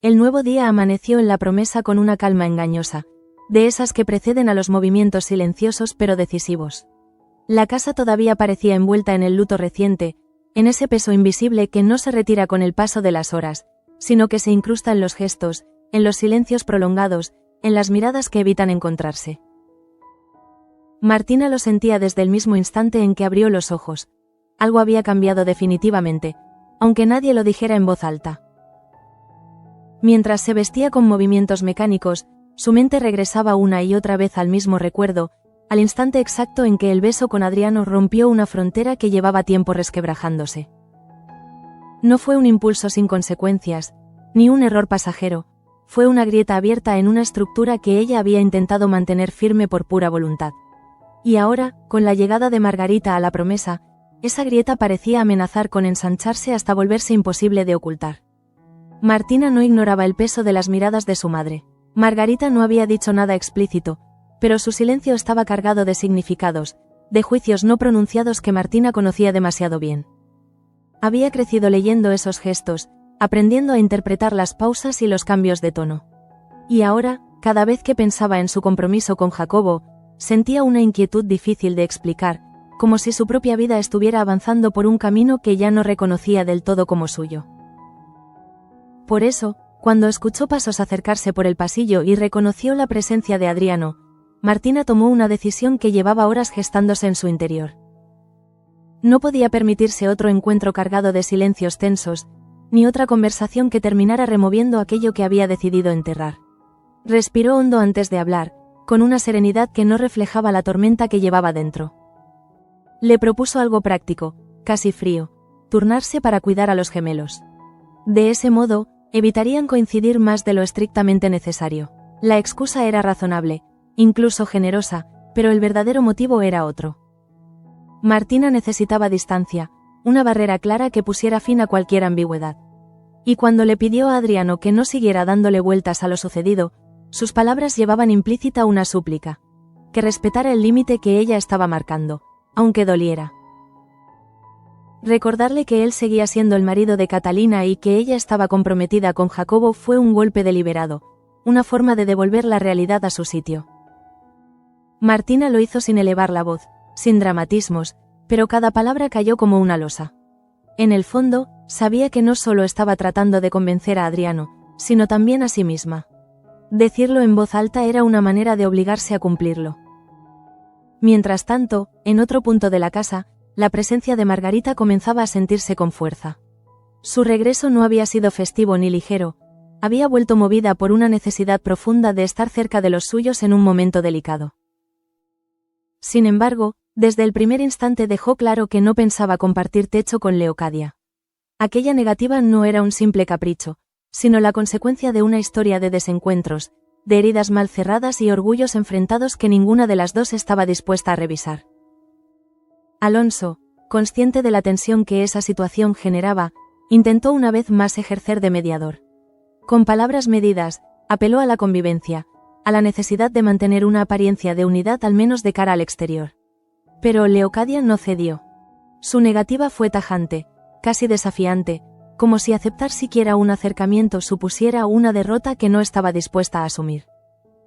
El nuevo día amaneció en la promesa con una calma engañosa, de esas que preceden a los movimientos silenciosos pero decisivos. La casa todavía parecía envuelta en el luto reciente, en ese peso invisible que no se retira con el paso de las horas, sino que se incrusta en los gestos, en los silencios prolongados, en las miradas que evitan encontrarse. Martina lo sentía desde el mismo instante en que abrió los ojos. Algo había cambiado definitivamente, aunque nadie lo dijera en voz alta. Mientras se vestía con movimientos mecánicos, su mente regresaba una y otra vez al mismo recuerdo, al instante exacto en que el beso con Adriano rompió una frontera que llevaba tiempo resquebrajándose. No fue un impulso sin consecuencias, ni un error pasajero, fue una grieta abierta en una estructura que ella había intentado mantener firme por pura voluntad. Y ahora, con la llegada de Margarita a la promesa, esa grieta parecía amenazar con ensancharse hasta volverse imposible de ocultar. Martina no ignoraba el peso de las miradas de su madre. Margarita no había dicho nada explícito, pero su silencio estaba cargado de significados, de juicios no pronunciados que Martina conocía demasiado bien. Había crecido leyendo esos gestos, aprendiendo a interpretar las pausas y los cambios de tono. Y ahora, cada vez que pensaba en su compromiso con Jacobo, sentía una inquietud difícil de explicar, como si su propia vida estuviera avanzando por un camino que ya no reconocía del todo como suyo. Por eso, cuando escuchó pasos acercarse por el pasillo y reconoció la presencia de Adriano, Martina tomó una decisión que llevaba horas gestándose en su interior. No podía permitirse otro encuentro cargado de silencios tensos, ni otra conversación que terminara removiendo aquello que había decidido enterrar. Respiró hondo antes de hablar, con una serenidad que no reflejaba la tormenta que llevaba dentro. Le propuso algo práctico, casi frío: turnarse para cuidar a los gemelos. De ese modo, evitarían coincidir más de lo estrictamente necesario. La excusa era razonable, incluso generosa, pero el verdadero motivo era otro. Martina necesitaba distancia, una barrera clara que pusiera fin a cualquier ambigüedad. Y cuando le pidió a Adriano que no siguiera dándole vueltas a lo sucedido, sus palabras llevaban implícita una súplica: que respetara el límite que ella estaba marcando, aunque doliera. Recordarle que él seguía siendo el marido de Catalina y que ella estaba comprometida con Jacobo fue un golpe deliberado, una forma de devolver la realidad a su sitio. Martina lo hizo sin elevar la voz, sin dramatismos, pero cada palabra cayó como una losa. En el fondo, sabía que no solo estaba tratando de convencer a Adriano, sino también a sí misma. Decirlo en voz alta era una manera de obligarse a cumplirlo. Mientras tanto, en otro punto de la casa, la presencia de Margarita comenzaba a sentirse con fuerza. Su regreso no había sido festivo ni ligero, había vuelto movida por una necesidad profunda de estar cerca de los suyos en un momento delicado. Sin embargo, desde el primer instante dejó claro que no pensaba compartir techo con Leocadia. Aquella negativa no era un simple capricho, sino la consecuencia de una historia de desencuentros, de heridas mal cerradas y orgullos enfrentados que ninguna de las dos estaba dispuesta a revisar. Alonso, consciente de la tensión que esa situación generaba, intentó una vez más ejercer de mediador. Con palabras medidas, apeló a la convivencia, a la necesidad de mantener una apariencia de unidad al menos de cara al exterior. Pero Leocadia no cedió. Su negativa fue tajante, casi desafiante, como si aceptar siquiera un acercamiento supusiera una derrota que no estaba dispuesta a asumir.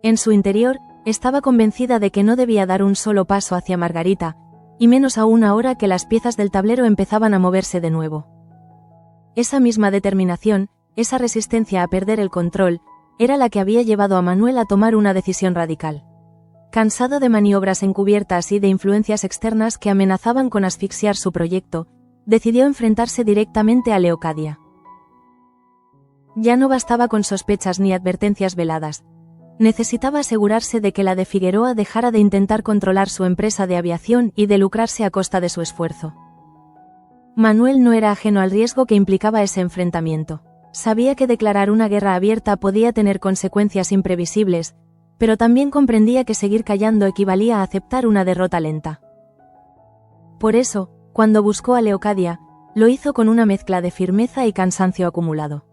En su interior, estaba convencida de que no debía dar un solo paso hacia Margarita, y menos aún ahora que las piezas del tablero empezaban a moverse de nuevo. Esa misma determinación, esa resistencia a perder el control, era la que había llevado a Manuel a tomar una decisión radical. Cansado de maniobras encubiertas y de influencias externas que amenazaban con asfixiar su proyecto, decidió enfrentarse directamente a Leocadia. Ya no bastaba con sospechas ni advertencias veladas. Necesitaba asegurarse de que la de Figueroa dejara de intentar controlar su empresa de aviación y de lucrarse a costa de su esfuerzo. Manuel no era ajeno al riesgo que implicaba ese enfrentamiento. Sabía que declarar una guerra abierta podía tener consecuencias imprevisibles, pero también comprendía que seguir callando equivalía a aceptar una derrota lenta. Por eso, cuando buscó a Leocadia, lo hizo con una mezcla de firmeza y cansancio acumulado.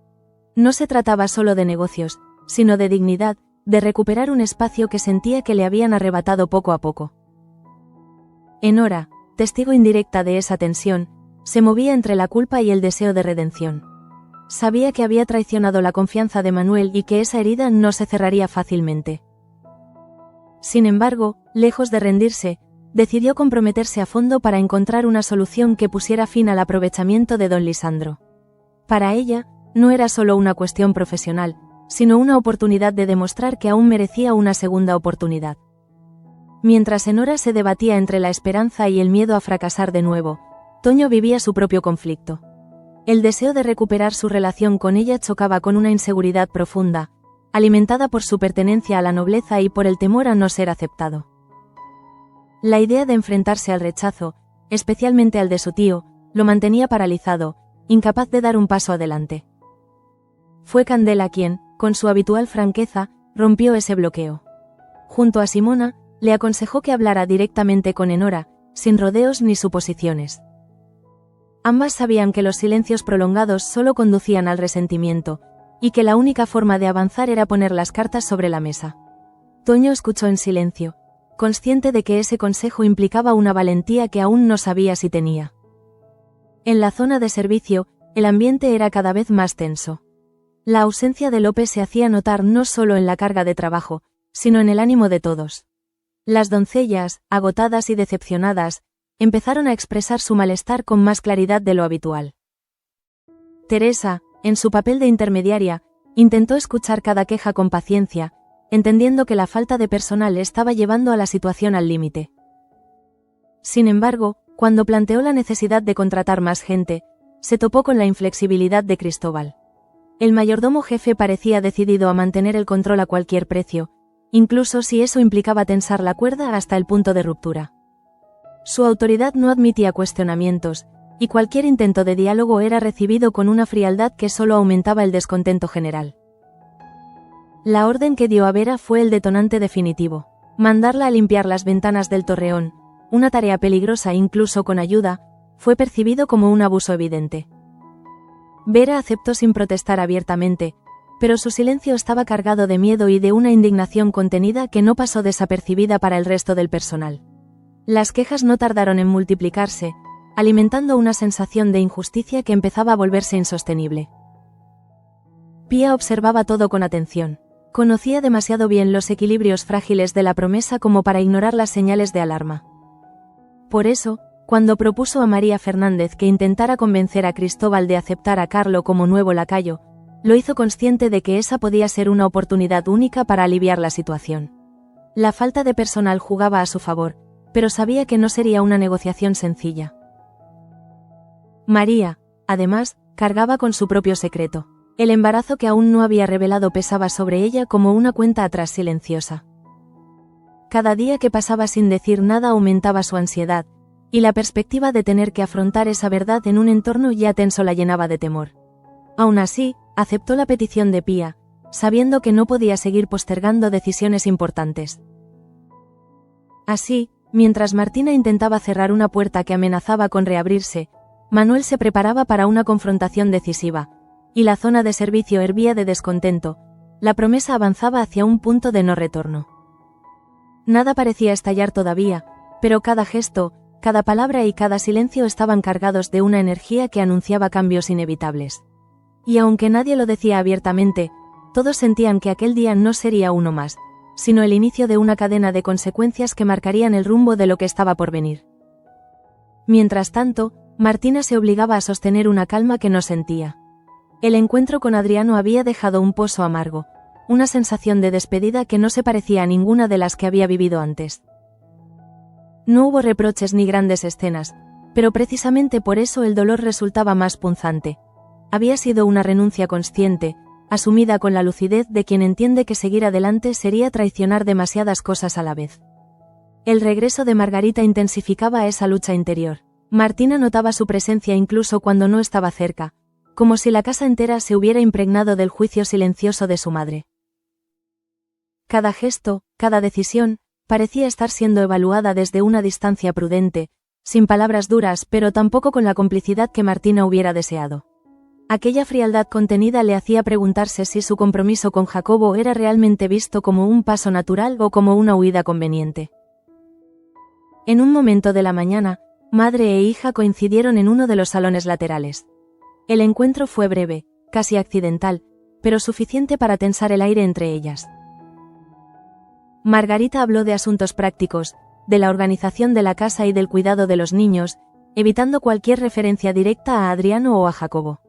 No se trataba solo de negocios, sino de dignidad, de recuperar un espacio que sentía que le habían arrebatado poco a poco. Enora, testigo indirecta de esa tensión, se movía entre la culpa y el deseo de redención. Sabía que había traicionado la confianza de Manuel y que esa herida no se cerraría fácilmente. Sin embargo, lejos de rendirse, decidió comprometerse a fondo para encontrar una solución que pusiera fin al aprovechamiento de don Lisandro. Para ella, no era solo una cuestión profesional, sino una oportunidad de demostrar que aún merecía una segunda oportunidad. Mientras Enora se debatía entre la esperanza y el miedo a fracasar de nuevo, Toño vivía su propio conflicto. El deseo de recuperar su relación con ella chocaba con una inseguridad profunda, alimentada por su pertenencia a la nobleza y por el temor a no ser aceptado. La idea de enfrentarse al rechazo, especialmente al de su tío, lo mantenía paralizado, incapaz de dar un paso adelante. Fue Candela quien, con su habitual franqueza, rompió ese bloqueo. Junto a Simona, le aconsejó que hablara directamente con Enora, sin rodeos ni suposiciones. Ambas sabían que los silencios prolongados solo conducían al resentimiento, y que la única forma de avanzar era poner las cartas sobre la mesa. Toño escuchó en silencio, consciente de que ese consejo implicaba una valentía que aún no sabía si tenía. En la zona de servicio, el ambiente era cada vez más tenso. La ausencia de Lope se hacía notar no solo en la carga de trabajo, sino en el ánimo de todos. Las doncellas, agotadas y decepcionadas, empezaron a expresar su malestar con más claridad de lo habitual. Teresa, en su papel de intermediaria, intentó escuchar cada queja con paciencia, entendiendo que la falta de personal estaba llevando a la situación al límite. Sin embargo, cuando planteó la necesidad de contratar más gente, se topó con la inflexibilidad de Cristóbal. El mayordomo jefe parecía decidido a mantener el control a cualquier precio, incluso si eso implicaba tensar la cuerda hasta el punto de ruptura. Su autoridad no admitía cuestionamientos, y cualquier intento de diálogo era recibido con una frialdad que solo aumentaba el descontento general. La orden que dio a Vera fue el detonante definitivo: mandarla a limpiar las ventanas del torreón, una tarea peligrosa incluso con ayuda, fue percibido como un abuso evidente. Vera aceptó sin protestar abiertamente, pero su silencio estaba cargado de miedo y de una indignación contenida que no pasó desapercibida para el resto del personal. Las quejas no tardaron en multiplicarse, alimentando una sensación de injusticia que empezaba a volverse insostenible. Pía observaba todo con atención. Conocía demasiado bien los equilibrios frágiles de la promesa como para ignorar las señales de alarma. Por eso, cuando propuso a María Fernández que intentara convencer a Cristóbal de aceptar a Carlo como nuevo lacayo, lo hizo consciente de que esa podía ser una oportunidad única para aliviar la situación. La falta de personal jugaba a su favor, pero sabía que no sería una negociación sencilla. María, además, cargaba con su propio secreto. El embarazo que aún no había revelado pesaba sobre ella como una cuenta atrás silenciosa. Cada día que pasaba sin decir nada aumentaba su ansiedad, y la perspectiva de tener que afrontar esa verdad en un entorno ya tenso la llenaba de temor. Aún así, aceptó la petición de Pía, sabiendo que no podía seguir postergando decisiones importantes. Así, mientras Martina intentaba cerrar una puerta que amenazaba con reabrirse, Manuel se preparaba para una confrontación decisiva, y la zona de servicio hervía de descontento. La promesa avanzaba hacia un punto de no retorno. Nada parecía estallar todavía, pero cada gesto, cada palabra y cada silencio estaban cargados de una energía que anunciaba cambios inevitables. Y aunque nadie lo decía abiertamente, todos sentían que aquel día no sería uno más, sino el inicio de una cadena de consecuencias que marcarían el rumbo de lo que estaba por venir. Mientras tanto, Martina se obligaba a sostener una calma que no sentía. El encuentro con Adriano había dejado un pozo amargo, una sensación de despedida que no se parecía a ninguna de las que había vivido antes. No hubo reproches ni grandes escenas, pero precisamente por eso el dolor resultaba más punzante. Había sido una renuncia consciente, asumida con la lucidez de quien entiende que seguir adelante sería traicionar demasiadas cosas a la vez. El regreso de Margarita intensificaba esa lucha interior. Martina notaba su presencia incluso cuando no estaba cerca, como si la casa entera se hubiera impregnado del juicio silencioso de su madre. Cada gesto, cada decisión, parecía estar siendo evaluada desde una distancia prudente, sin palabras duras pero tampoco con la complicidad que Martina hubiera deseado. Aquella frialdad contenida le hacía preguntarse si su compromiso con Jacobo era realmente visto como un paso natural o como una huida conveniente. En un momento de la mañana, madre e hija coincidieron en uno de los salones laterales. El encuentro fue breve, casi accidental, pero suficiente para tensar el aire entre ellas. Margarita habló de asuntos prácticos, de la organización de la casa y del cuidado de los niños, evitando cualquier referencia directa a Adriano o a Jacobo.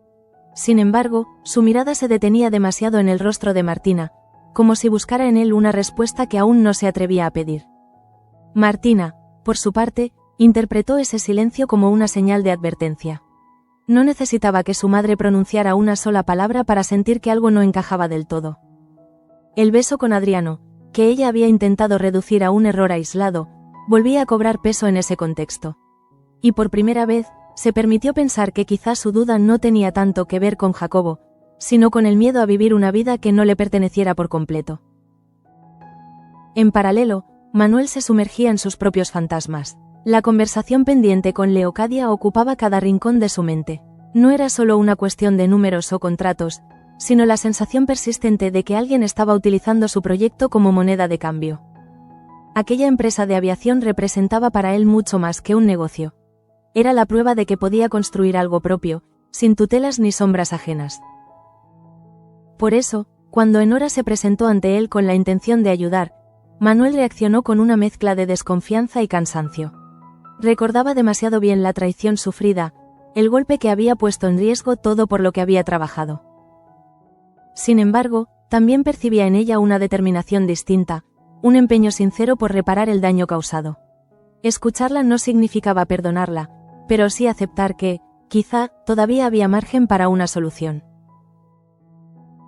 Sin embargo, su mirada se detenía demasiado en el rostro de Martina, como si buscara en él una respuesta que aún no se atrevía a pedir. Martina, por su parte, interpretó ese silencio como una señal de advertencia. No necesitaba que su madre pronunciara una sola palabra para sentir que algo no encajaba del todo. El beso con Adriano, que ella había intentado reducir a un error aislado, volvía a cobrar peso en ese contexto. Y por primera vez, se permitió pensar que quizás su duda no tenía tanto que ver con Jacobo, sino con el miedo a vivir una vida que no le perteneciera por completo. En paralelo, Manuel se sumergía en sus propios fantasmas. La conversación pendiente con Leocadia ocupaba cada rincón de su mente. No era solo una cuestión de números o contratos, sino la sensación persistente de que alguien estaba utilizando su proyecto como moneda de cambio. Aquella empresa de aviación representaba para él mucho más que un negocio. Era la prueba de que podía construir algo propio, sin tutelas ni sombras ajenas. Por eso, cuando Enora se presentó ante él con la intención de ayudar, Manuel reaccionó con una mezcla de desconfianza y cansancio. Recordaba demasiado bien la traición sufrida, el golpe que había puesto en riesgo todo por lo que había trabajado. Sin embargo, también percibía en ella una determinación distinta, un empeño sincero por reparar el daño causado. Escucharla no significaba perdonarla, pero sí aceptar que, quizá, todavía había margen para una solución.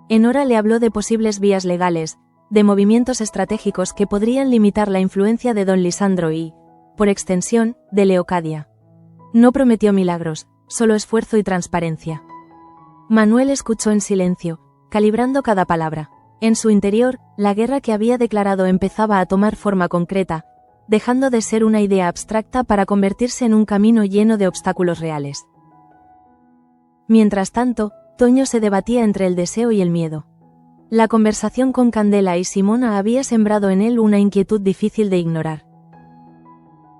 Enora le habló de posibles vías legales, de movimientos estratégicos que podrían limitar la influencia de don Lisandro y, por extensión, de Leocadia. No prometió milagros, solo esfuerzo y transparencia. Manuel escuchó en silencio, calibrando cada palabra. En su interior, la guerra que había declarado empezaba a tomar forma concreta, dejando de ser una idea abstracta para convertirse en un camino lleno de obstáculos reales. Mientras tanto, Toño se debatía entre el deseo y el miedo. La conversación con Candela y Simona había sembrado en él una inquietud difícil de ignorar.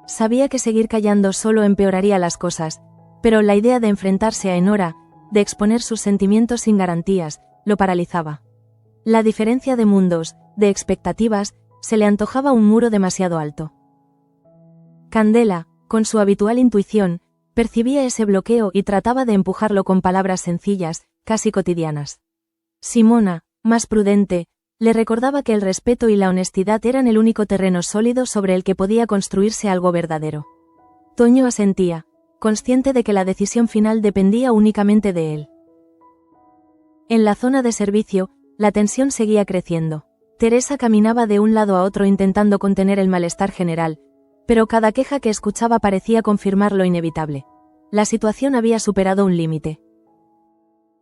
Sabía que seguir callando solo empeoraría las cosas, pero la idea de enfrentarse a Enora, de exponer sus sentimientos sin garantías, lo paralizaba. La diferencia de mundos, de expectativas, se le antojaba un muro demasiado alto. Candela, con su habitual intuición, percibía ese bloqueo y trataba de empujarlo con palabras sencillas, casi cotidianas. Simona, más prudente, le recordaba que el respeto y la honestidad eran el único terreno sólido sobre el que podía construirse algo verdadero. Toño asentía, consciente de que la decisión final dependía únicamente de él. En la zona de servicio, la tensión seguía creciendo. Teresa caminaba de un lado a otro intentando contener el malestar general, pero cada queja que escuchaba parecía confirmar lo inevitable. La situación había superado un límite.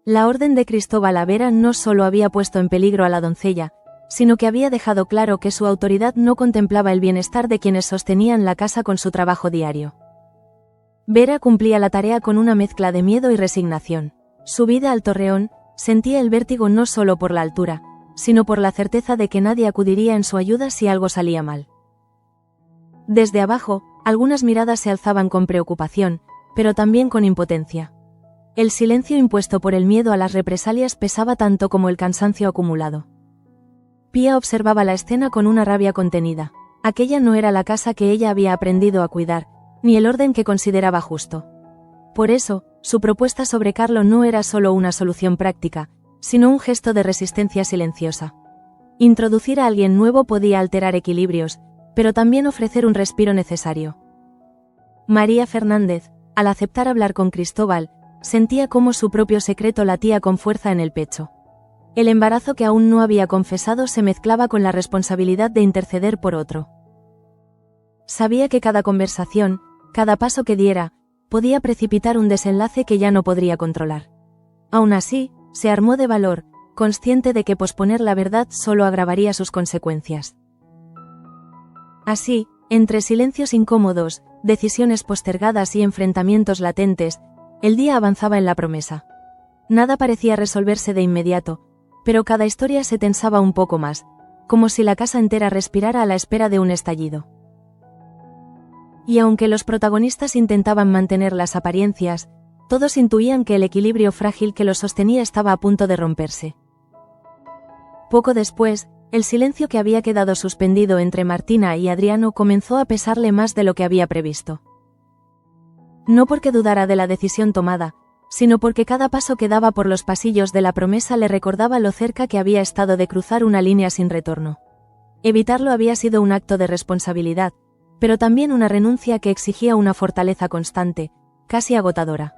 La orden de Cristóbal a Vera no solo había puesto en peligro a la doncella, sino que había dejado claro que su autoridad no contemplaba el bienestar de quienes sostenían la casa con su trabajo diario. Vera cumplía la tarea con una mezcla de miedo y resignación. Subida al torreón, sentía el vértigo no solo por la altura, sino por la certeza de que nadie acudiría en su ayuda si algo salía mal. Desde abajo, algunas miradas se alzaban con preocupación, pero también con impotencia. El silencio impuesto por el miedo a las represalias pesaba tanto como el cansancio acumulado. Pía observaba la escena con una rabia contenida. Aquella no era la casa que ella había aprendido a cuidar, ni el orden que consideraba justo. Por eso, su propuesta sobre Carlo no era solo una solución práctica, sino un gesto de resistencia silenciosa. Introducir a alguien nuevo podía alterar equilibrios, pero también ofrecer un respiro necesario. María Fernández, al aceptar hablar con Cristóbal, sentía cómo su propio secreto latía con fuerza en el pecho. El embarazo que aún no había confesado se mezclaba con la responsabilidad de interceder por otro. Sabía que cada conversación, cada paso que diera, podía precipitar un desenlace que ya no podría controlar. Aún así, se armó de valor, consciente de que posponer la verdad solo agravaría sus consecuencias. Así, entre silencios incómodos, decisiones postergadas y enfrentamientos latentes, el día avanzaba en la promesa. Nada parecía resolverse de inmediato, pero cada historia se tensaba un poco más, como si la casa entera respirara a la espera de un estallido. Y aunque los protagonistas intentaban mantener las apariencias, Todos intuían que el equilibrio frágil que los sostenía estaba a punto de romperse. Poco después, el silencio que había quedado suspendido entre Martina y Adriano comenzó a pesarle más de lo que había previsto. No porque dudara de la decisión tomada, sino porque cada paso que daba por los pasillos de la promesa le recordaba lo cerca que había estado de cruzar una línea sin retorno. Evitarlo había sido un acto de responsabilidad, pero también una renuncia que exigía una fortaleza constante, casi agotadora.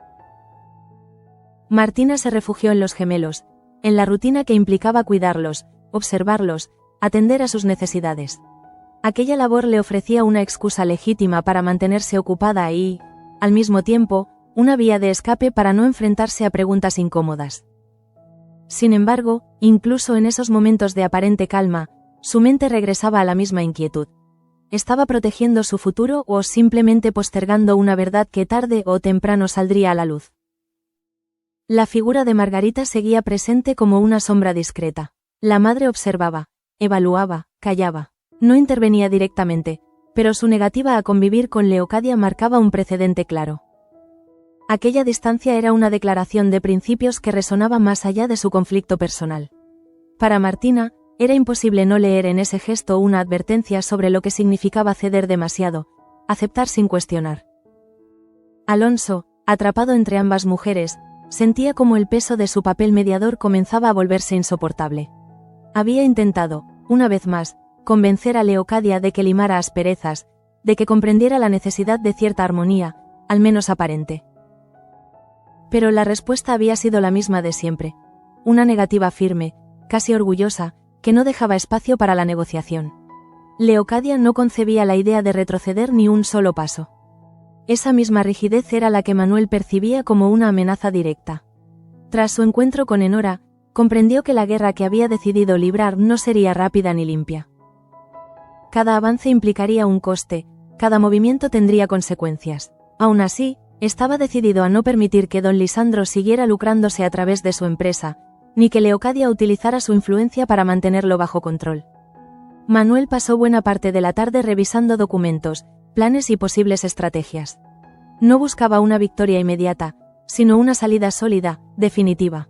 Martina se refugió en los gemelos, en la rutina que implicaba cuidarlos, observarlos, atender a sus necesidades. Aquella labor le ofrecía una excusa legítima para mantenerse ocupada y, al mismo tiempo, una vía de escape para no enfrentarse a preguntas incómodas. Sin embargo, incluso en esos momentos de aparente calma, su mente regresaba a la misma inquietud. ¿Estaba protegiendo su futuro o simplemente postergando una verdad que tarde o temprano saldría a la luz? La figura de Margarita seguía presente como una sombra discreta. La madre observaba, evaluaba, callaba. No intervenía directamente, pero su negativa a convivir con Leocadia marcaba un precedente claro. Aquella distancia era una declaración de principios que resonaba más allá de su conflicto personal. Para Martina, era imposible no leer en ese gesto una advertencia sobre lo que significaba ceder demasiado, aceptar sin cuestionar. Alonso, atrapado entre ambas mujeres, sentía como el peso de su papel mediador comenzaba a volverse insoportable. Había intentado, una vez más, convencer a Leocadia de que limara asperezas, de que comprendiera la necesidad de cierta armonía, al menos aparente. Pero la respuesta había sido la misma de siempre. Una negativa firme, casi orgullosa, que no dejaba espacio para la negociación. Leocadia no concebía la idea de retroceder ni un solo paso. Esa misma rigidez era la que Manuel percibía como una amenaza directa. Tras su encuentro con Enora, comprendió que la guerra que había decidido librar no sería rápida ni limpia. Cada avance implicaría un coste, cada movimiento tendría consecuencias. Aún así, estaba decidido a no permitir que don Lisandro siguiera lucrándose a través de su empresa, ni que Leocadia utilizara su influencia para mantenerlo bajo control. Manuel pasó buena parte de la tarde revisando documentos, planes y posibles estrategias. No buscaba una victoria inmediata, sino una salida sólida, definitiva.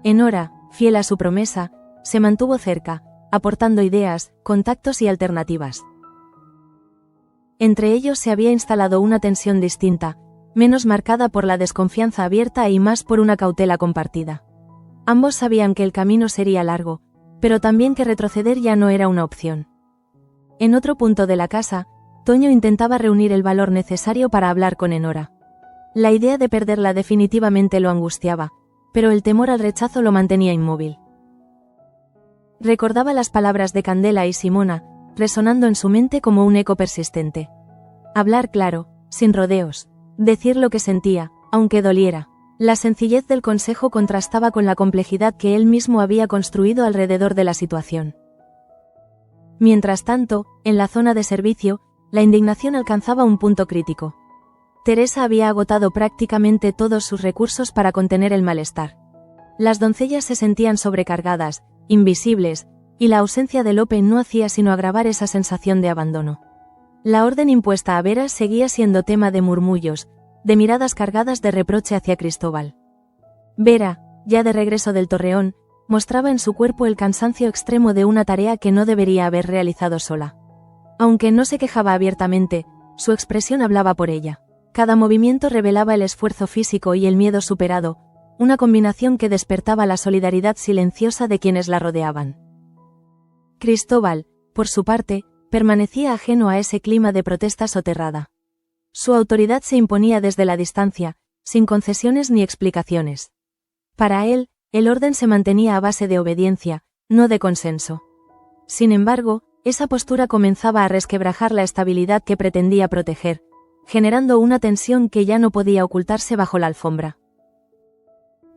Enora, fiel a su promesa, se mantuvo cerca, aportando ideas, contactos y alternativas. Entre ellos se había instalado una tensión distinta, menos marcada por la desconfianza abierta y más por una cautela compartida. Ambos sabían que el camino sería largo, pero también que retroceder ya no era una opción. En otro punto de la casa, Toño intentaba reunir el valor necesario para hablar con Enora. La idea de perderla definitivamente lo angustiaba, pero el temor al rechazo lo mantenía inmóvil. Recordaba las palabras de Candela y Simona, resonando en su mente como un eco persistente. Hablar claro, sin rodeos. Decir lo que sentía, aunque doliera. La sencillez del consejo contrastaba con la complejidad que él mismo había construido alrededor de la situación. Mientras tanto, en la zona de servicio, la indignación alcanzaba un punto crítico. Teresa había agotado prácticamente todos sus recursos para contener el malestar. Las doncellas se sentían sobrecargadas, invisibles, y la ausencia de Lope no hacía sino agravar esa sensación de abandono. La orden impuesta a Vera seguía siendo tema de murmullos, de miradas cargadas de reproche hacia Cristóbal. Vera, ya de regreso del Torreón, mostraba en su cuerpo el cansancio extremo de una tarea que no debería haber realizado sola. Aunque no se quejaba abiertamente, su expresión hablaba por ella. Cada movimiento revelaba el esfuerzo físico y el miedo superado, una combinación que despertaba la solidaridad silenciosa de quienes la rodeaban. Cristóbal, por su parte, permanecía ajeno a ese clima de protesta soterrada. Su autoridad se imponía desde la distancia, sin concesiones ni explicaciones. Para él, el orden se mantenía a base de obediencia, no de consenso. Sin embargo, esa postura comenzaba a resquebrajar la estabilidad que pretendía proteger, generando una tensión que ya no podía ocultarse bajo la alfombra.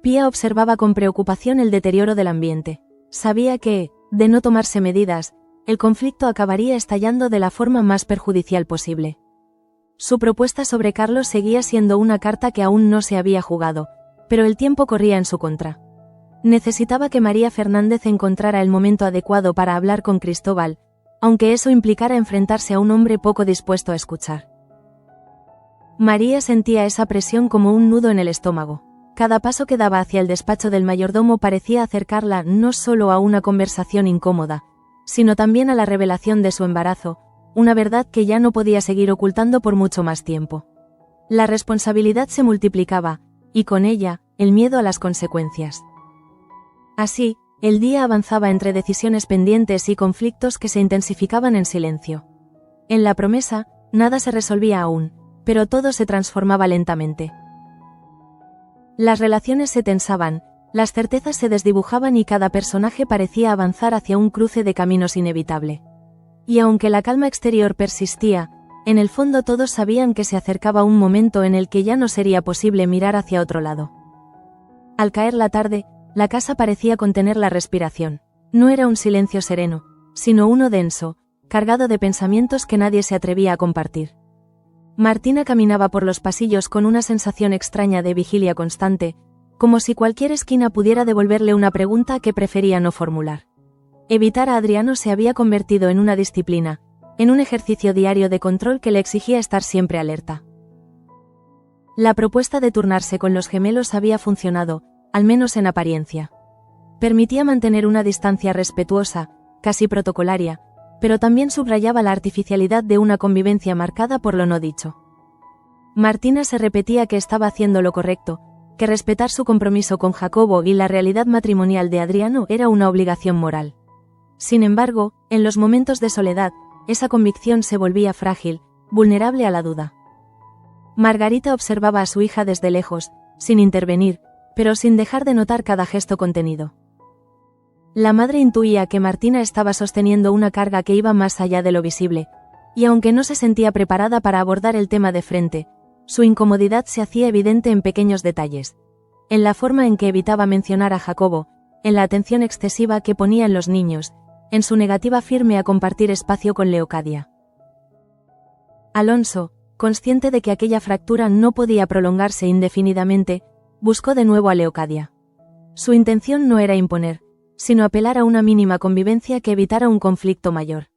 Pía observaba con preocupación el deterioro del ambiente. Sabía que, de no tomarse medidas, el conflicto acabaría estallando de la forma más perjudicial posible. Su propuesta sobre Carlos seguía siendo una carta que aún no se había jugado, pero el tiempo corría en su contra. Necesitaba que María Fernández encontrara el momento adecuado para hablar con Cristóbal, aunque eso implicara enfrentarse a un hombre poco dispuesto a escuchar. María sentía esa presión como un nudo en el estómago. Cada paso que daba hacia el despacho del mayordomo parecía acercarla no solo a una conversación incómoda, sino también a la revelación de su embarazo, una verdad que ya no podía seguir ocultando por mucho más tiempo. La responsabilidad se multiplicaba, y con ella, el miedo a las consecuencias. Así, el día avanzaba entre decisiones pendientes y conflictos que se intensificaban en silencio. En la promesa, nada se resolvía aún, pero todo se transformaba lentamente. Las relaciones se tensaban, las certezas se desdibujaban y cada personaje parecía avanzar hacia un cruce de caminos inevitable. Y aunque la calma exterior persistía, en el fondo todos sabían que se acercaba un momento en el que ya no sería posible mirar hacia otro lado. Al caer la tarde, la casa parecía contener la respiración. No era un silencio sereno, sino uno denso, cargado de pensamientos que nadie se atrevía a compartir. Martina caminaba por los pasillos con una sensación extraña de vigilia constante, como si cualquier esquina pudiera devolverle una pregunta que prefería no formular. Evitar a Adriano se había convertido en una disciplina, en un ejercicio diario de control que le exigía estar siempre alerta. La propuesta de turnarse con los gemelos había funcionado, al menos en apariencia. Permitía mantener una distancia respetuosa, casi protocolaria, pero también subrayaba la artificialidad de una convivencia marcada por lo no dicho. Martina se repetía que estaba haciendo lo correcto, que respetar su compromiso con Jacobo y la realidad matrimonial de Adriano era una obligación moral. Sin embargo, en los momentos de soledad, esa convicción se volvía frágil, vulnerable a la duda. Margarita observaba a su hija desde lejos, sin intervenir, pero sin dejar de notar cada gesto contenido. La madre intuía que Martina estaba sosteniendo una carga que iba más allá de lo visible, y aunque no se sentía preparada para abordar el tema de frente, su incomodidad se hacía evidente en pequeños detalles. En la forma en que evitaba mencionar a Jacobo, en la atención excesiva que ponía en los niños, en su negativa firme a compartir espacio con Leocadia. Alonso, consciente de que aquella fractura no podía prolongarse indefinidamente, buscó de nuevo a Leocadia. Su intención no era imponer, sino apelar a una mínima convivencia que evitara un conflicto mayor.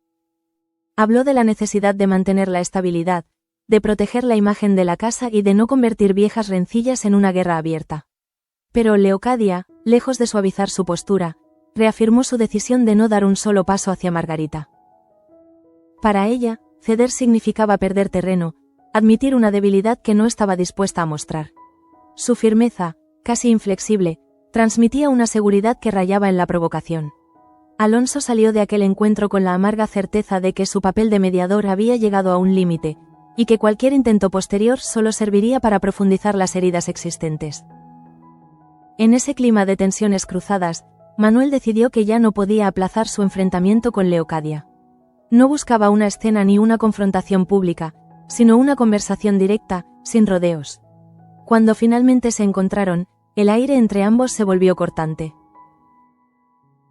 Habló de la necesidad de mantener la estabilidad, de proteger la imagen de la casa y de no convertir viejas rencillas en una guerra abierta. Pero Leocadia, lejos de suavizar su postura, reafirmó su decisión de no dar un solo paso hacia Margarita. Para ella, ceder significaba perder terreno, admitir una debilidad que no estaba dispuesta a mostrar. Su firmeza, casi inflexible, transmitía una seguridad que rayaba en la provocación. Alonso salió de aquel encuentro con la amarga certeza de que su papel de mediador había llegado a un límite, y que cualquier intento posterior solo serviría para profundizar las heridas existentes. En ese clima de tensiones cruzadas, Manuel decidió que ya no podía aplazar su enfrentamiento con Leocadia. No buscaba una escena ni una confrontación pública, sino una conversación directa, sin rodeos. Cuando finalmente se encontraron, el aire entre ambos se volvió cortante.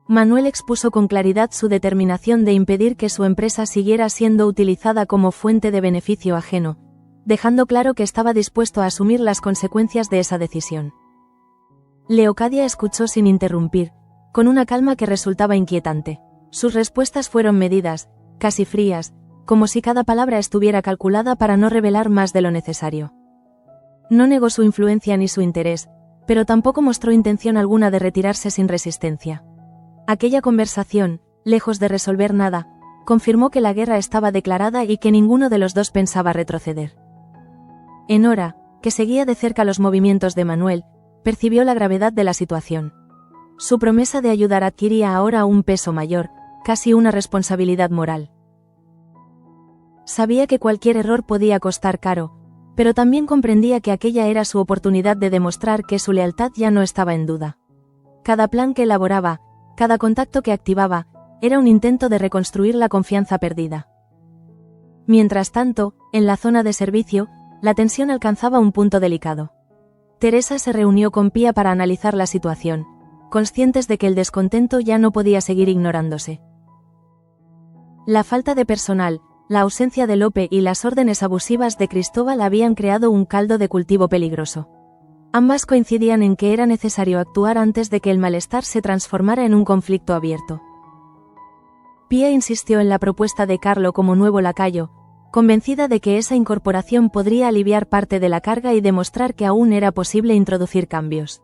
Manuel expuso con claridad su determinación de impedir que su empresa siguiera siendo utilizada como fuente de beneficio ajeno, dejando claro que estaba dispuesto a asumir las consecuencias de esa decisión. Leocadia escuchó sin interrumpir, con una calma que resultaba inquietante. Sus respuestas fueron medidas, casi frías, como si cada palabra estuviera calculada para no revelar más de lo necesario. No negó su influencia ni su interés, pero tampoco mostró intención alguna de retirarse sin resistencia. Aquella conversación, lejos de resolver nada, confirmó que la guerra estaba declarada y que ninguno de los dos pensaba retroceder. Enora, que seguía de cerca los movimientos de Manuel, percibió la gravedad de la situación. Su promesa de ayudar adquiría ahora un peso mayor, casi una responsabilidad moral. Sabía que cualquier error podía costar caro, pero también comprendía que aquella era su oportunidad de demostrar que su lealtad ya no estaba en duda. Cada plan que elaboraba, cada contacto que activaba, era un intento de reconstruir la confianza perdida. Mientras tanto, en la zona de servicio, la tensión alcanzaba un punto delicado. Teresa se reunió con Pía para analizar la situación, conscientes de que el descontento ya no podía seguir ignorándose. La falta de personal, la ausencia de Lope y las órdenes abusivas de Cristóbal habían creado un caldo de cultivo peligroso. Ambas coincidían en que era necesario actuar antes de que el malestar se transformara en un conflicto abierto. Pía insistió en la propuesta de Carlo como nuevo lacayo, convencida de que esa incorporación podría aliviar parte de la carga y demostrar que aún era posible introducir cambios.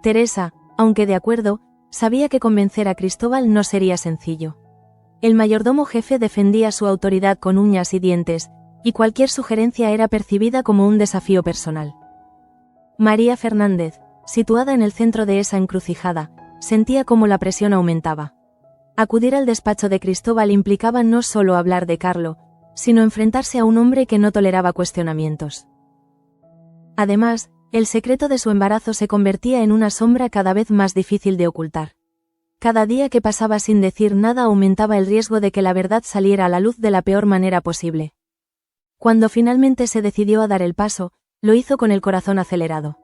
Teresa, aunque de acuerdo, sabía que convencer a Cristóbal no sería sencillo. El mayordomo jefe defendía su autoridad con uñas y dientes, y cualquier sugerencia era percibida como un desafío personal. María Fernández, situada en el centro de esa encrucijada, sentía cómo la presión aumentaba. Acudir al despacho de Cristóbal implicaba no solo hablar de Carlo, sino enfrentarse a un hombre que no toleraba cuestionamientos. Además, el secreto de su embarazo se convertía en una sombra cada vez más difícil de ocultar. Cada día que pasaba sin decir nada aumentaba el riesgo de que la verdad saliera a la luz de la peor manera posible. Cuando finalmente se decidió a dar el paso, lo hizo con el corazón acelerado.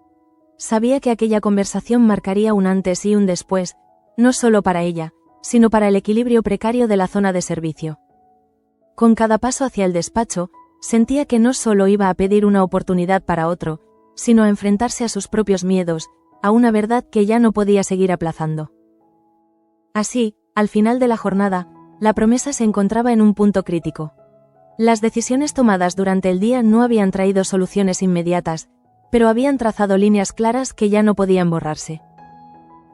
Sabía que aquella conversación marcaría un antes y un después, no solo para ella, sino para el equilibrio precario de la zona de servicio. Con cada paso hacia el despacho, sentía que no solo iba a pedir una oportunidad para otro, sino a enfrentarse a sus propios miedos, a una verdad que ya no podía seguir aplazando. Así, al final de la jornada, la promesa se encontraba en un punto crítico. Las decisiones tomadas durante el día no habían traído soluciones inmediatas, pero habían trazado líneas claras que ya no podían borrarse.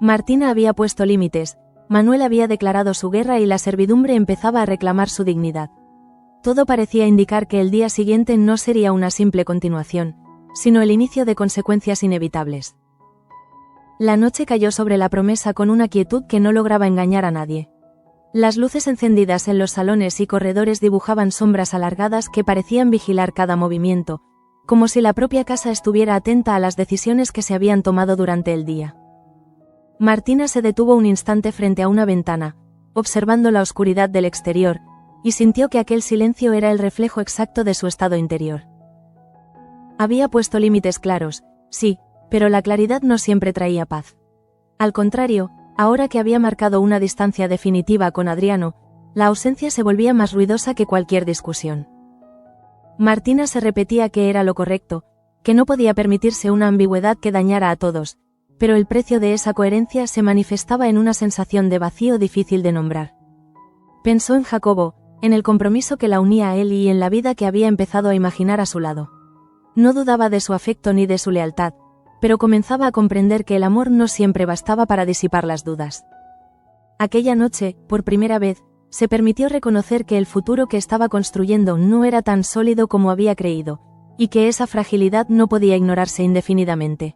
Martina había puesto límites, Manuel había declarado su guerra y la servidumbre empezaba a reclamar su dignidad. Todo parecía indicar que el día siguiente no sería una simple continuación, sino el inicio de consecuencias inevitables. La noche cayó sobre la promesa con una quietud que no lograba engañar a nadie. Las luces encendidas en los salones y corredores dibujaban sombras alargadas que parecían vigilar cada movimiento, como si la propia casa estuviera atenta a las decisiones que se habían tomado durante el día. Martina se detuvo un instante frente a una ventana, observando la oscuridad del exterior, y sintió que aquel silencio era el reflejo exacto de su estado interior. Había puesto límites claros, sí, pero la claridad no siempre traía paz. Al contrario, ahora que había marcado una distancia definitiva con Adriano, la ausencia se volvía más ruidosa que cualquier discusión. Martina se repetía que era lo correcto, que no podía permitirse una ambigüedad que dañara a todos, pero el precio de esa coherencia se manifestaba en una sensación de vacío difícil de nombrar. Pensó en Jacobo, en el compromiso que la unía a él y en la vida que había empezado a imaginar a su lado. No dudaba de su afecto ni de su lealtad, pero comenzaba a comprender que el amor no siempre bastaba para disipar las dudas. Aquella noche, por primera vez, se permitió reconocer que el futuro que estaba construyendo no era tan sólido como había creído, y que esa fragilidad no podía ignorarse indefinidamente.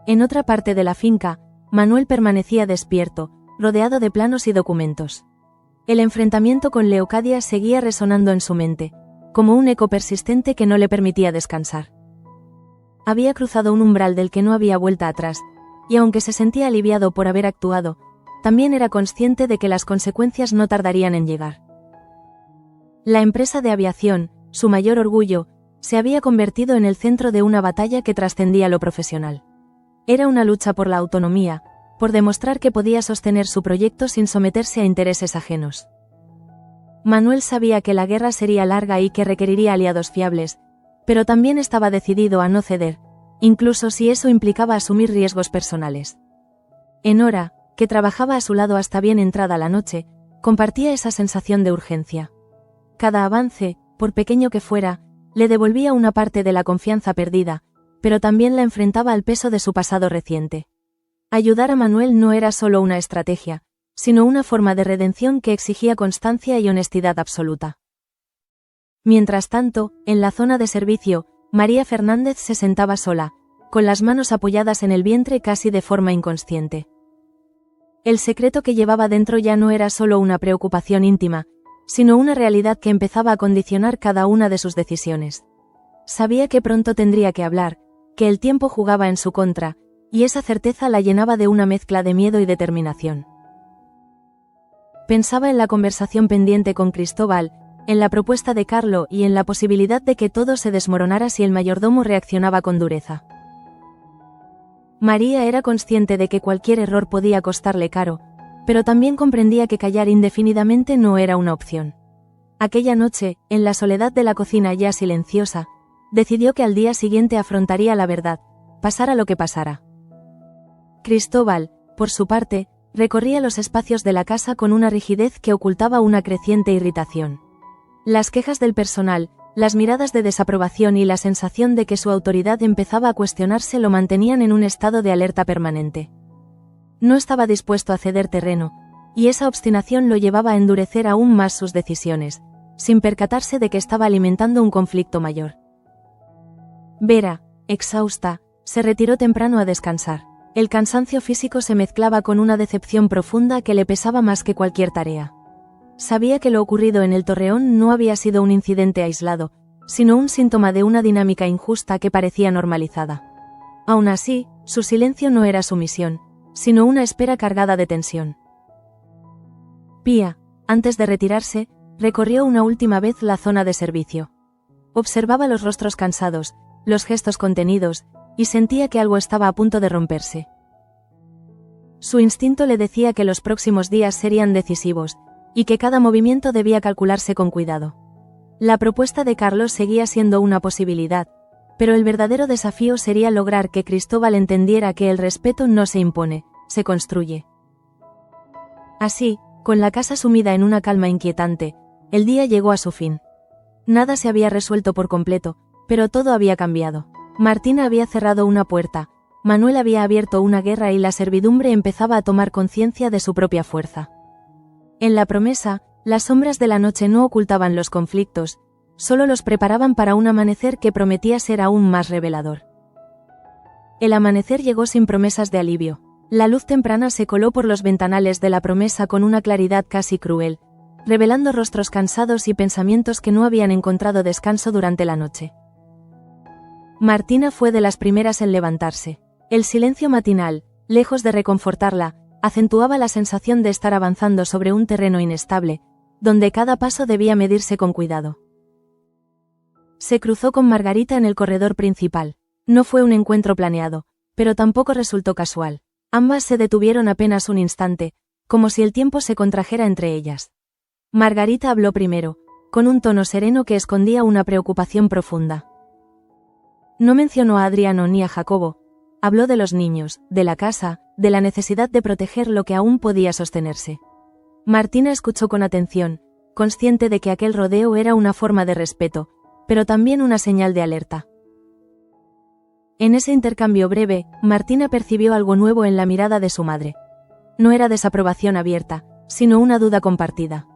En otra parte de la finca, Manuel permanecía despierto, rodeado de planos y documentos. El enfrentamiento con Leocadia seguía resonando en su mente, como un eco persistente que no le permitía descansar. Había cruzado un umbral del que no había vuelta atrás, y aunque se sentía aliviado por haber actuado, también era consciente de que las consecuencias no tardarían en llegar. La empresa de aviación, su mayor orgullo, se había convertido en el centro de una batalla que trascendía lo profesional. Era una lucha por la autonomía, por demostrar que podía sostener su proyecto sin someterse a intereses ajenos. Manuel sabía que la guerra sería larga y que requeriría aliados fiables, pero también estaba decidido a no ceder, incluso si eso implicaba asumir riesgos personales. Enora, que trabajaba a su lado hasta bien entrada la noche, compartía esa sensación de urgencia. Cada avance, por pequeño que fuera, le devolvía una parte de la confianza perdida, pero también la enfrentaba al peso de su pasado reciente. Ayudar a Manuel no era solo una estrategia, sino una forma de redención que exigía constancia y honestidad absoluta. Mientras tanto, en la zona de servicio, María Fernández se sentaba sola, con las manos apoyadas en el vientre casi de forma inconsciente. El secreto que llevaba dentro ya no era solo una preocupación íntima, sino una realidad que empezaba a condicionar cada una de sus decisiones. Sabía que pronto tendría que hablar, que el tiempo jugaba en su contra, y esa certeza la llenaba de una mezcla de miedo y determinación. Pensaba en la conversación pendiente con Cristóbal, en la propuesta de Carlo y en la posibilidad de que todo se desmoronara si el mayordomo reaccionaba con dureza. María era consciente de que cualquier error podía costarle caro, pero también comprendía que callar indefinidamente no era una opción. Aquella noche, en la soledad de la cocina ya silenciosa, decidió que al día siguiente afrontaría la verdad, pasara lo que pasara. Cristóbal, por su parte, recorría los espacios de la casa con una rigidez que ocultaba una creciente irritación. Las quejas del personal, las miradas de desaprobación y la sensación de que su autoridad empezaba a cuestionarse lo mantenían en un estado de alerta permanente. No estaba dispuesto a ceder terreno, y esa obstinación lo llevaba a endurecer aún más sus decisiones, sin percatarse de que estaba alimentando un conflicto mayor. Vera, exhausta, se retiró temprano a descansar. El cansancio físico se mezclaba con una decepción profunda que le pesaba más que cualquier tarea. Sabía que lo ocurrido en el Torreón no había sido un incidente aislado, sino un síntoma de una dinámica injusta que parecía normalizada. Aún así, su silencio no era sumisión, sino una espera cargada de tensión. Pía, antes de retirarse, recorrió una última vez la zona de servicio. Observaba los rostros cansados, los gestos contenidos, y sentía que algo estaba a punto de romperse. Su instinto le decía que los próximos días serían decisivos, y que cada movimiento debía calcularse con cuidado. La propuesta de Carlos seguía siendo una posibilidad, pero el verdadero desafío sería lograr que Cristóbal entendiera que el respeto no se impone, se construye. Así, con la casa sumida en una calma inquietante, el día llegó a su fin. Nada se había resuelto por completo, pero todo había cambiado. Martina había cerrado una puerta, Manuel había abierto una guerra y la servidumbre empezaba a tomar conciencia de su propia fuerza. En la promesa, las sombras de la noche no ocultaban los conflictos, solo los preparaban para un amanecer que prometía ser aún más revelador. El amanecer llegó sin promesas de alivio. La luz temprana se coló por los ventanales de la promesa con una claridad casi cruel, revelando rostros cansados y pensamientos que no habían encontrado descanso durante la noche. Martina fue de las primeras en levantarse. El silencio matinal, lejos de reconfortarla, acentuaba la sensación de estar avanzando sobre un terreno inestable, donde cada paso debía medirse con cuidado. Se cruzó con Margarita en el corredor principal. No fue un encuentro planeado, pero tampoco resultó casual. Ambas se detuvieron apenas un instante, como si el tiempo se contrajera entre ellas. Margarita habló primero, con un tono sereno que escondía una preocupación profunda. No mencionó a Adriano ni a Jacobo. Habló de los niños, de la casa, de la necesidad de proteger lo que aún podía sostenerse. Martina escuchó con atención, consciente de que aquel rodeo era una forma de respeto, pero también una señal de alerta. En ese intercambio breve, Martina percibió algo nuevo en la mirada de su madre. No era desaprobación abierta, sino una duda compartida.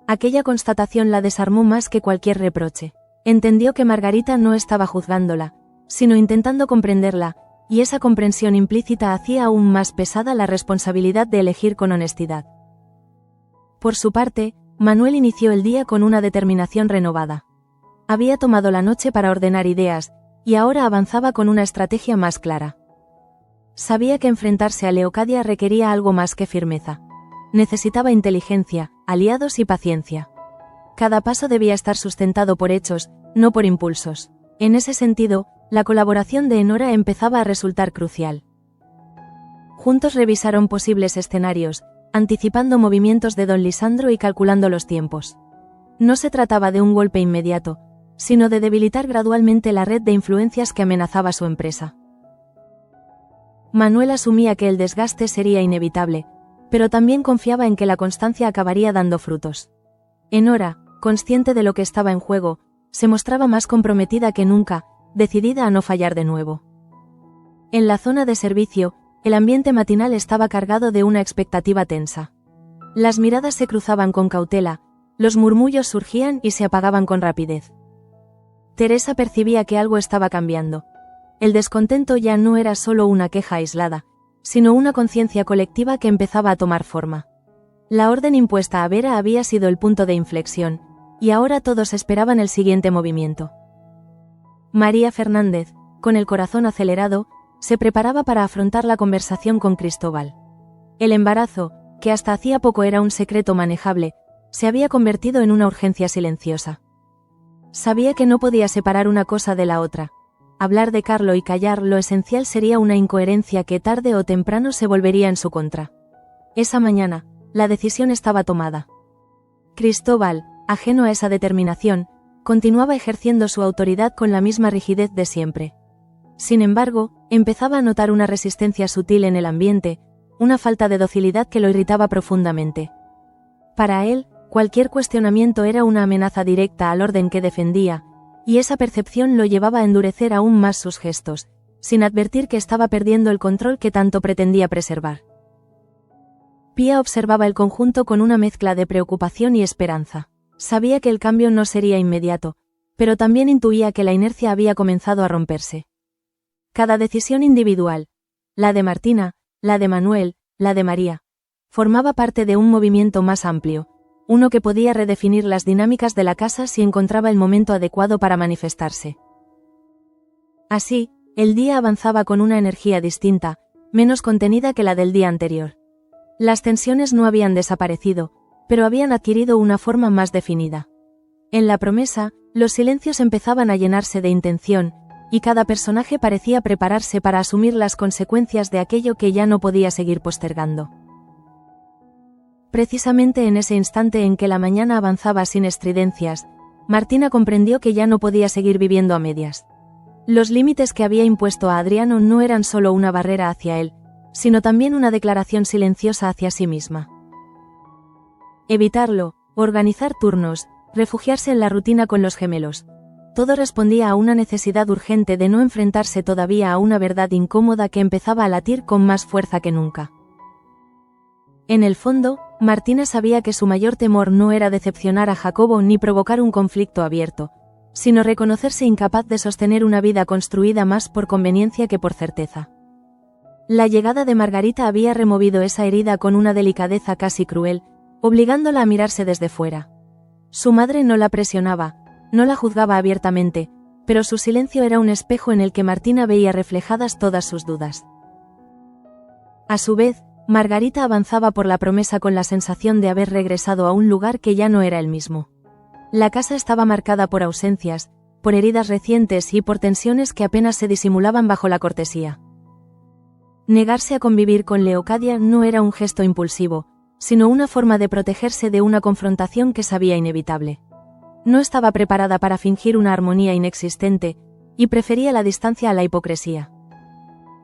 Aquella constatación la desarmó más que cualquier reproche. Entendió que Margarita no estaba juzgándola, sino intentando comprenderla, y esa comprensión implícita hacía aún más pesada la responsabilidad de elegir con honestidad. Por su parte, Manuel inició el día con una determinación renovada. Había tomado la noche para ordenar ideas, y ahora avanzaba con una estrategia más clara. Sabía que enfrentarse a Leocadia requería algo más que firmeza. Necesitaba inteligencia, aliados y paciencia. Cada paso debía estar sustentado por hechos, no por impulsos. En ese sentido, la colaboración de Enora empezaba a resultar crucial. Juntos revisaron posibles escenarios, anticipando movimientos de don Lisandro y calculando los tiempos. No se trataba de un golpe inmediato, sino de debilitar gradualmente la red de influencias que amenazaba su empresa. Manuel asumía que el desgaste sería inevitable, pero también confiaba en que la constancia acabaría dando frutos. Enora, consciente de lo que estaba en juego, se mostraba más comprometida que nunca, decidida a no fallar de nuevo. En la zona de servicio, el ambiente matinal estaba cargado de una expectativa tensa. Las miradas se cruzaban con cautela, los murmullos surgían y se apagaban con rapidez. Teresa percibía que algo estaba cambiando. El descontento ya no era solo una queja aislada, sino una conciencia colectiva que empezaba a tomar forma. La orden impuesta a Vera había sido el punto de inflexión, y ahora todos esperaban el siguiente movimiento. María Fernández, con el corazón acelerado, se preparaba para afrontar la conversación con Cristóbal. El embarazo, que hasta hacía poco era un secreto manejable, se había convertido en una urgencia silenciosa. Sabía que no podía separar una cosa de la otra. Hablar de Carlo y callar lo esencial sería una incoherencia que tarde o temprano se volvería en su contra. Esa mañana, la decisión estaba tomada. Cristóbal, ajeno a esa determinación, continuaba ejerciendo su autoridad con la misma rigidez de siempre. Sin embargo, empezaba a notar una resistencia sutil en el ambiente, una falta de docilidad que lo irritaba profundamente. Para él, Cualquier cuestionamiento era una amenaza directa al orden que defendía, y esa percepción lo llevaba a endurecer aún más sus gestos, sin advertir que estaba perdiendo el control que tanto pretendía preservar. Pia observaba el conjunto con una mezcla de preocupación y esperanza. Sabía que el cambio no sería inmediato, pero también intuía que la inercia había comenzado a romperse. Cada decisión individual, la de Martina, la de Manuel, la de María, formaba parte de un movimiento más amplio, uno que podía redefinir las dinámicas de la casa si encontraba el momento adecuado para manifestarse. Así, el día avanzaba con una energía distinta, menos contenida que la del día anterior. Las tensiones no habían desaparecido, pero habían adquirido una forma más definida. En la promesa, los silencios empezaban a llenarse de intención, y cada personaje parecía prepararse para asumir las consecuencias de aquello que ya no podía seguir postergando. Precisamente en ese instante en que la mañana avanzaba sin estridencias, Martina comprendió que ya no podía seguir viviendo a medias. Los límites que había impuesto a Adriano no eran solo una barrera hacia él, sino también una declaración silenciosa hacia sí misma. Evitarlo, organizar turnos, refugiarse en la rutina con los gemelos. Todo respondía a una necesidad urgente de no enfrentarse todavía a una verdad incómoda que empezaba a latir con más fuerza que nunca. En el fondo, Martina sabía que su mayor temor no era decepcionar a Jacobo ni provocar un conflicto abierto, sino reconocerse incapaz de sostener una vida construida más por conveniencia que por certeza. La llegada de Margarita había removido esa herida con una delicadeza casi cruel, obligándola a mirarse desde fuera. Su madre no la presionaba, no la juzgaba abiertamente, pero su silencio era un espejo en el que Martina veía reflejadas todas sus dudas. A su vez, Margarita avanzaba por la promesa con la sensación de haber regresado a un lugar que ya no era el mismo. La casa estaba marcada por ausencias, por heridas recientes y por tensiones que apenas se disimulaban bajo la cortesía. Negarse a convivir con Leocadia no era un gesto impulsivo, sino una forma de protegerse de una confrontación que sabía inevitable. No estaba preparada para fingir una armonía inexistente, y prefería la distancia a la hipocresía.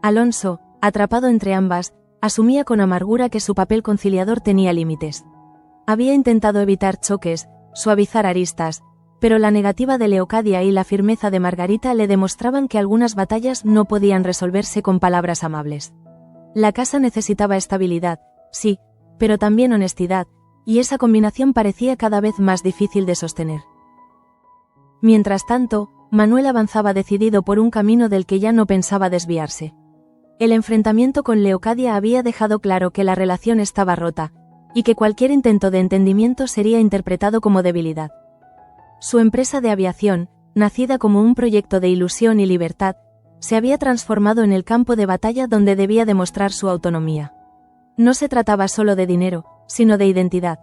Alonso, atrapado entre ambas, asumía con amargura que su papel conciliador tenía límites. Había intentado evitar choques, suavizar aristas, pero la negativa de Leocadia y la firmeza de Margarita le demostraban que algunas batallas no podían resolverse con palabras amables. La casa necesitaba estabilidad, sí, pero también honestidad, y esa combinación parecía cada vez más difícil de sostener. Mientras tanto, Manuel avanzaba decidido por un camino del que ya no pensaba desviarse. El enfrentamiento con Leocadia había dejado claro que la relación estaba rota, y que cualquier intento de entendimiento sería interpretado como debilidad. Su empresa de aviación, nacida como un proyecto de ilusión y libertad, se había transformado en el campo de batalla donde debía demostrar su autonomía. No se trataba solo de dinero, sino de identidad.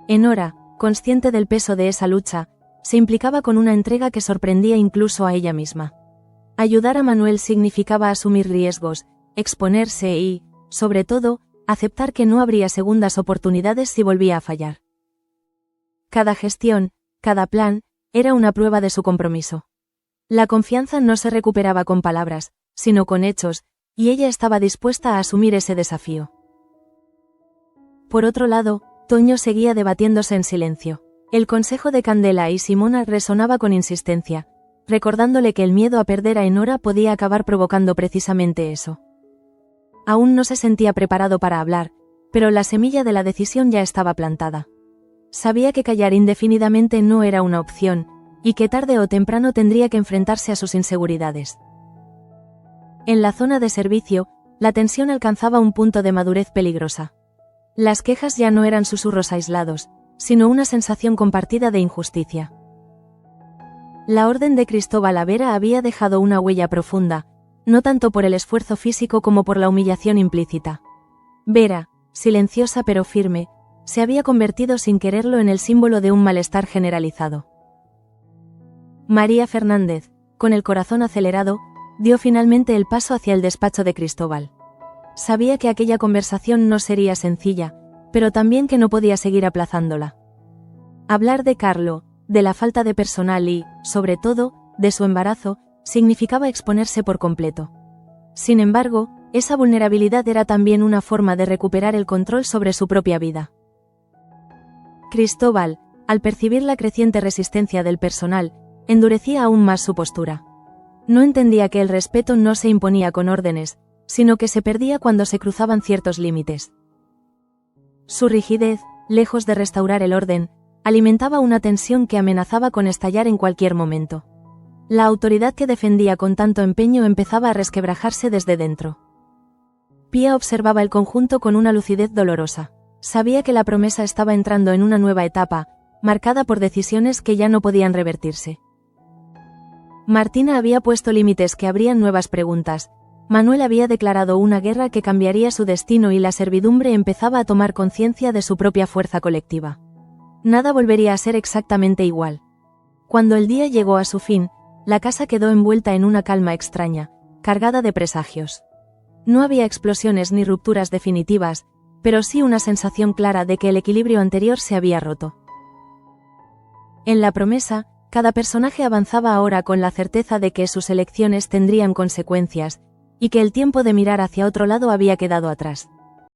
Enora, consciente del peso de esa lucha, se implicaba con una entrega que sorprendía incluso a ella misma. Ayudar a Manuel significaba asumir riesgos, exponerse y, sobre todo, aceptar que no habría segundas oportunidades si volvía a fallar. Cada gestión, cada plan, era una prueba de su compromiso. La confianza no se recuperaba con palabras, sino con hechos, y ella estaba dispuesta a asumir ese desafío. Por otro lado, Toño seguía debatiéndose en silencio. El consejo de Candela y Simona resonaba con insistencia, recordándole que el miedo a perder a Enora podía acabar provocando precisamente eso. Aún no se sentía preparado para hablar, pero la semilla de la decisión ya estaba plantada. Sabía que callar indefinidamente no era una opción, y que tarde o temprano tendría que enfrentarse a sus inseguridades. En la zona de servicio, la tensión alcanzaba un punto de madurez peligrosa. Las quejas ya no eran susurros aislados, sino una sensación compartida de injusticia. La orden de Cristóbal a Vera había dejado una huella profunda, no tanto por el esfuerzo físico como por la humillación implícita. Vera, silenciosa pero firme, se había convertido sin quererlo en el símbolo de un malestar generalizado. María Fernández, con el corazón acelerado, dio finalmente el paso hacia el despacho de Cristóbal. Sabía que aquella conversación no sería sencilla, pero también que no podía seguir aplazándola. Hablar de Carlo, de la falta de personal y, sobre todo, de su embarazo, significaba exponerse por completo. Sin embargo, esa vulnerabilidad era también una forma de recuperar el control sobre su propia vida. Cristóbal, al percibir la creciente resistencia del personal, endurecía aún más su postura. No entendía que el respeto no se imponía con órdenes, sino que se perdía cuando se cruzaban ciertos límites. Su rigidez, lejos de restaurar el orden, alimentaba una tensión que amenazaba con estallar en cualquier momento. La autoridad que defendía con tanto empeño empezaba a resquebrajarse desde dentro. Pía observaba el conjunto con una lucidez dolorosa. Sabía que la promesa estaba entrando en una nueva etapa, marcada por decisiones que ya no podían revertirse. Martina había puesto límites que abrían nuevas preguntas. Manuel había declarado una guerra que cambiaría su destino y la servidumbre empezaba a tomar conciencia de su propia fuerza colectiva. Nada volvería a ser exactamente igual. Cuando el día llegó a su fin, la casa quedó envuelta en una calma extraña, cargada de presagios. No había explosiones ni rupturas definitivas, pero sí una sensación clara de que el equilibrio anterior se había roto. En la promesa, cada personaje avanzaba ahora con la certeza de que sus elecciones tendrían consecuencias, y que el tiempo de mirar hacia otro lado había quedado atrás.